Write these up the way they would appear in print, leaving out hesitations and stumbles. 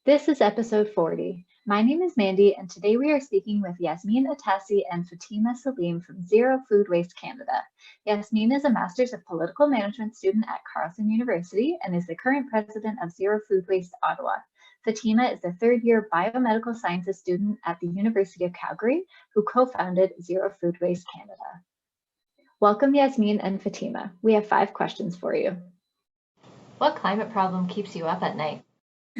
This is episode 40. My name is Mandy, and today we are speaking with Yasmine Atassi and Fatima Saleem from Zero Food Waste Canada. Yasmine is a Master's of Political Management student at Carleton University and is the current president of Zero Food Waste Ottawa. Fatima is a third-year biomedical sciences student at the University of Calgary, who co-founded Zero Food Waste Canada. Welcome, Yasmine and Fatima. We have 5 questions for you. What climate problem keeps you up at night?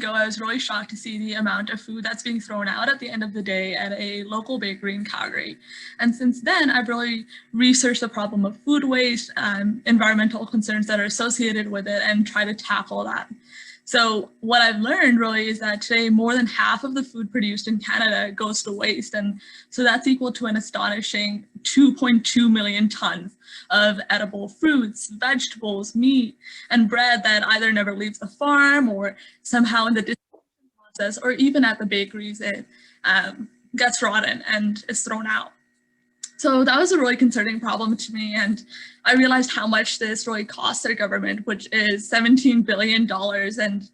I was really shocked to see the amount of food that's being thrown out at the end of the day at a local bakery in Calgary. And since then, I've really researched the problem of food waste, environmental concerns that are associated with it, and try to tackle that. So what I've learned really is that today more than half of the food produced in Canada goes to waste. And so that's equal to an astonishing 2.2 million tons of edible fruits, vegetables, meat, and bread that either never leaves the farm or somehow in the distribution process or even at the bakeries it gets rotten and is thrown out. So that was a really concerning problem to me, and I realized how much this really costs our government, which is $17 billion. And,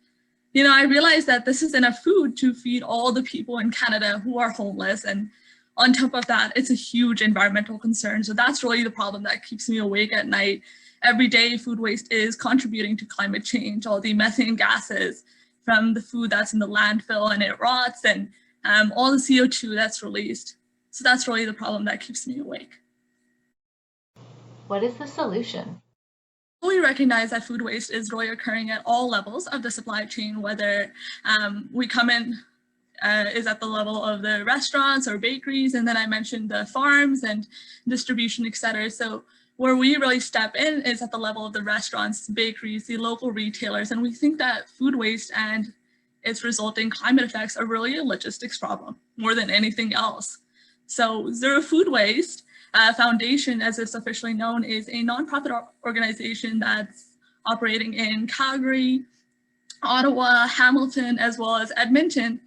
I realized that this is enough food to feed all the people in Canada who are homeless. And on top of that, it's a huge environmental concern. So that's really the problem that keeps me awake at night. Every day, food waste is contributing to climate change, all the methane gases from the food that's in the landfill and it rots, and all the CO2 that's released. So that's really the problem that keeps me awake. What is the solution? We recognize that food waste is really occurring at all levels of the supply chain, whether we come in is at the level of the restaurants or bakeries, and then I mentioned the farms and distribution, et cetera. So where we really step in is at the level of the restaurants, bakeries, the local retailers, and we think that food waste and its resulting climate effects are really a logistics problem more than anything else. So Zero Food Waste Foundation, as it's officially known, is a nonprofit organization that's operating in Calgary, Ottawa, Hamilton, as well as Edmonton.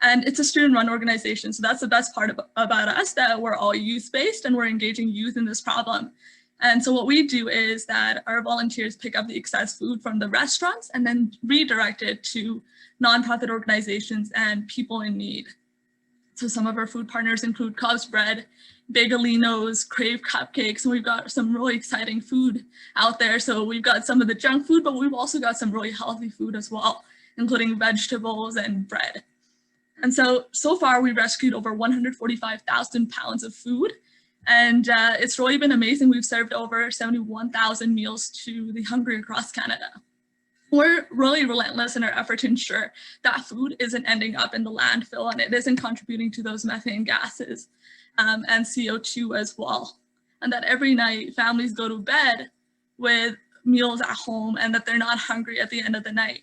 And it's a student-run organization. So that's the best part about us, that we're all youth-based and we're engaging youth in this problem. And so what we do is that our volunteers pick up the excess food from the restaurants and then redirect it to nonprofit organizations and people in need. So some of our food partners include Cobb's Bread, Bagelinos, Crave Cupcakes, and we've got some really exciting food out there. So we've got some of the junk food, but we've also got some really healthy food as well, including vegetables and bread. And so far we've rescued over 145,000 pounds of food. And it's really been amazing. We've served over 71,000 meals to the hungry across Canada. We're really relentless in our effort to ensure that food isn't ending up in the landfill and it isn't contributing to those methane gases and CO2 as well. And that every night families go to bed with meals at home and that they're not hungry at the end of the night.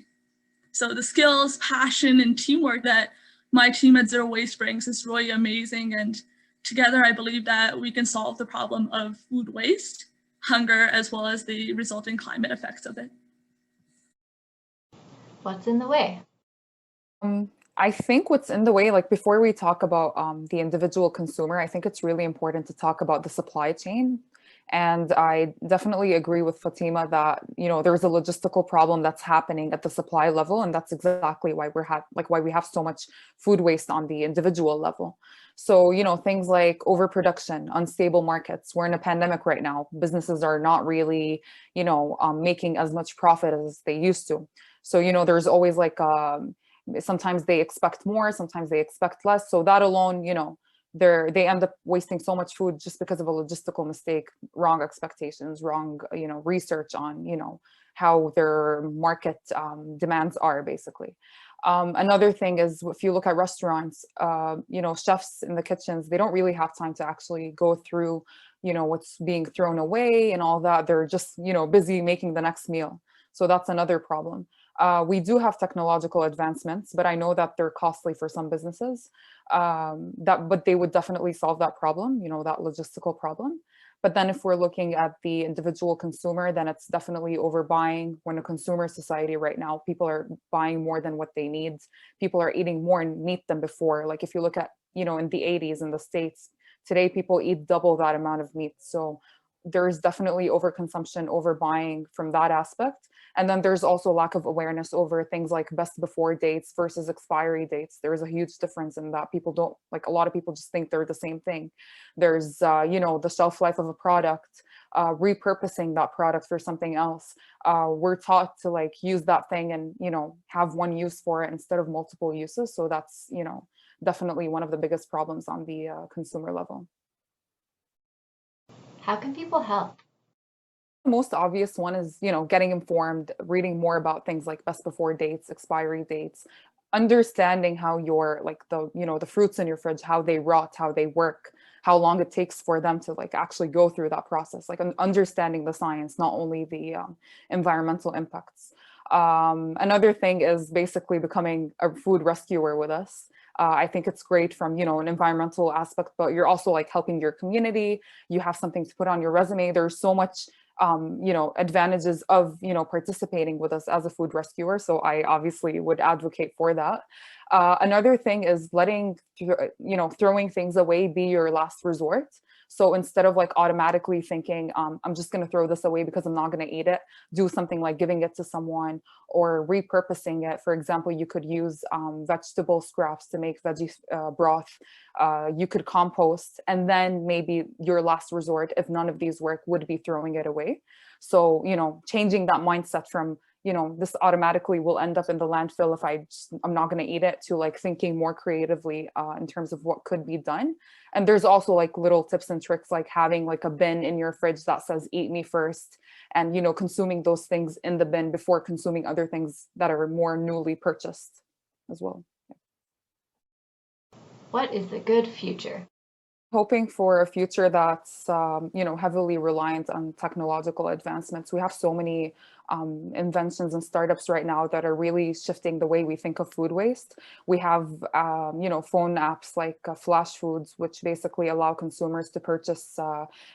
So the skills, passion, and teamwork that my team at Zero Waste brings is really amazing. And together, I believe that we can solve the problem of food waste, hunger, as well as the resulting climate effects of it. What's in the way? I think what's in the way, like before we talk about the individual consumer, I think it's really important to talk about the supply chain. And I definitely agree with Fatima that, there's a logistical problem that's happening at the supply level. And that's exactly why why we have so much food waste on the individual level. So, things like overproduction, unstable markets. We're in a pandemic right now. Businesses are not really, making as much profit as they used to. So, there's always sometimes they expect more, sometimes they expect less. So that alone, they end up wasting so much food just because of a logistical mistake, wrong expectations, wrong, research on, how their market demands are basically. Another thing is if you look at restaurants, chefs in the kitchens, they don't really have time to actually go through, what's being thrown away and all that. They're just, busy making the next meal. So that's another problem. We do have technological advancements, but I know that they're costly for some businesses. But they would definitely solve that problem, that logistical problem. But then if we're looking at the individual consumer, then it's definitely overbuying. We're in a consumer society right now. People are buying more than what they need. People are eating more meat than before. Like if you look at, in the 80s in the States, today people eat double that amount of meat. So there's definitely overconsumption, overbuying from that aspect. And then there's also lack of awareness over things like best before dates versus expiry dates. There's a huge difference in that. People don't, like, a lot of people just think they're the same thing. There's, you know, the shelf life of a product, repurposing that product for something else. We're taught to like use that thing and, you know, have one use for it instead of multiple uses. So that's, you know, definitely one of the biggest problems on the consumer level. How can people help? The most obvious one is, you know, getting informed, reading more about things like best before dates, expiry dates, understanding how your, like, the, you know, the fruits in your fridge, how they rot, how they work, how long it takes for them to like actually go through that process, like understanding the science, not only the environmental impacts. Another thing is basically becoming a food rescuer with us. I think it's great from, you know, an environmental aspect, but you're also like helping your community. You have something to put on your resume. There's so much, you know, advantages of, you know, participating with us as a food rescuer. So I obviously would advocate for that. Another thing is letting, you know, throwing things away be your last resort. So instead of like automatically thinking, I'm just going to throw this away because I'm not going to eat it, do something like giving it to someone or repurposing it. For example, you could use vegetable scraps to make veggie broth. You could compost, and then maybe your last resort, if none of these work, would be throwing it away. So, you know, changing that mindset from, you know, this automatically will end up in the landfill if I'm not going to eat it, to like thinking more creatively in terms of what could be done. And there's also like little tips and tricks, like having like a bin in your fridge that says eat me first, and, you know, consuming those things in the bin before consuming other things that are more newly purchased as well. What is the good future? Hoping for a future that's, you know, heavily reliant on technological advancements. We have so many inventions and startups right now that are really shifting the way we think of food waste. We have, you know, phone apps like Flash Foods, which basically allow consumers to purchase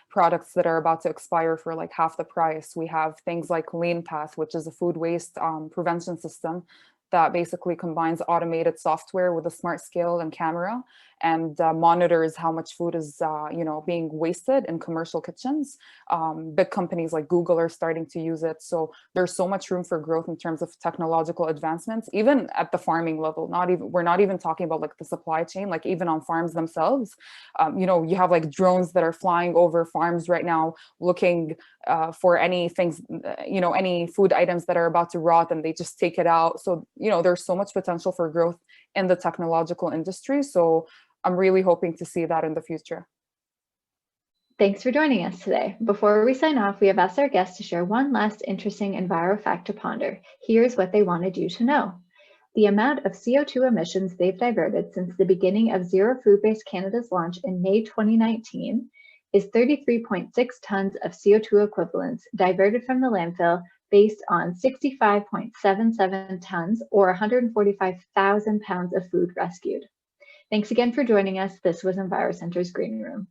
products that are about to expire for like half the price. We have things like Lean Path, which is a food waste prevention system that basically combines automated software with a smart scale and camera, and monitors how much food is, you know, being wasted in commercial kitchens. Big companies like Google are starting to use it. So there's so much room for growth in terms of technological advancements, even at the farming level. We're not even talking about like the supply chain, like even on farms themselves. You know, you have like drones that are flying over farms right now, looking for any things, you know, any food items that are about to rot, and they just take it out. So, you know, there's so much potential for growth in the technological industry. So I'm really hoping to see that in the future. Thanks for joining us today. Before we sign off, we have asked our guests to share one last interesting Enviro fact to ponder. Here's what they wanted you to know. The amount of CO2 emissions they've diverted since the beginning of Zero Food Waste Canada's launch in May 2019 is 33.6 tons of CO2 equivalents diverted from the landfill, based on 65.77 tons or 145,000 pounds of food rescued. Thanks again for joining us. This was EnviroCentre's Green Room.